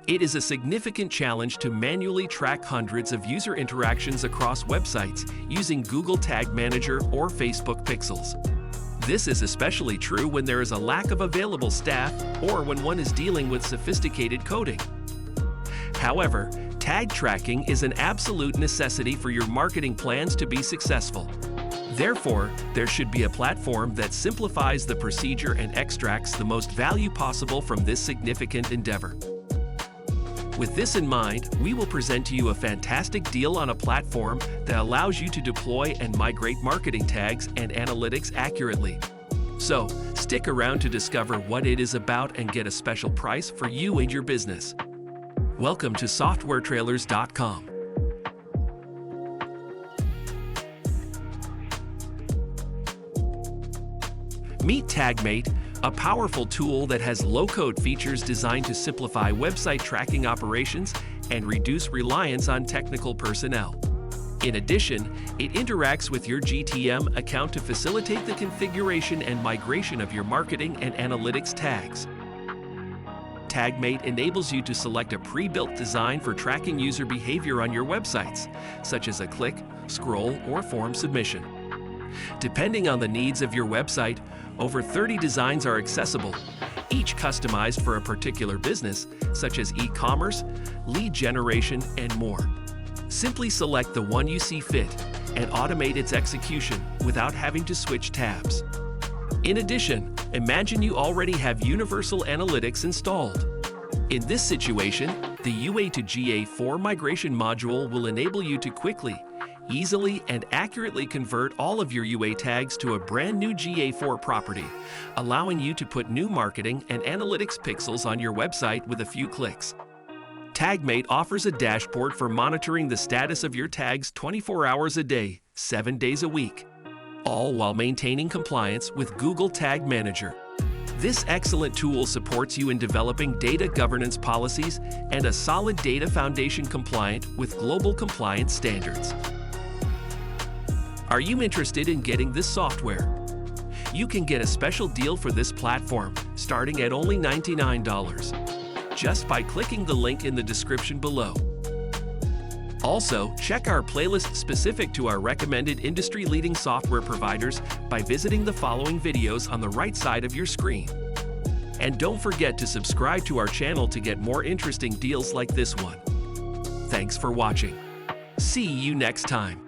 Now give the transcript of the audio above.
It is a significant challenge to manually track hundreds of user interactions across websites using Google Tag Manager or Facebook Pixels. This is especially true when there is a lack of available staff or when one is dealing with sophisticated coding. However, tag tracking is an absolute necessity for your marketing plans to be successful. Therefore, there should be a platform that simplifies the procedure and extracts the most value possible from this significant endeavor. With this in mind, we will present to you a fantastic deal on a platform that allows you to deploy and migrate marketing tags and analytics accurately. So, stick around to discover what it is about and get a special price for you and your business. Welcome to SoftwareTrailers.com. Meet Tagmate, a powerful tool that has low-code features designed to simplify website tracking operations and reduce reliance on technical personnel. In addition, it interacts with your GTM account to facilitate the configuration and migration of your marketing and analytics tags. Tagmate enables you to select a pre-built design for tracking user behavior on your websites, such as a click, scroll, or form submission. Depending on the needs of your website, over 30 designs are accessible, each customized for a particular business, such as e-commerce, lead generation, and more. Simply select the one you see fit and automate its execution without having to switch tabs. In addition, imagine you already have Universal Analytics installed. In this situation, the UA to GA4 migration module will enable you to quickly, easily, and accurately convert all of your UA tags to a brand new GA4 property, allowing you to put new marketing and analytics pixels on your website with a few clicks. Tagmate offers a dashboard for monitoring the status of your tags 24 hours a day, 7 days a week, all while maintaining compliance with Google Tag Manager. This excellent tool supports you in developing data governance policies and a solid data foundation compliant with global compliance standards. Are you interested in getting this software? You can get a special deal for this platform, starting at only $99, just by clicking the link in the description below. Also, check our playlist specific to our recommended industry-leading software providers by visiting the following videos on the right side of your screen. And don't forget to subscribe to our channel to get more interesting deals like this one. Thanks for watching. See you next time.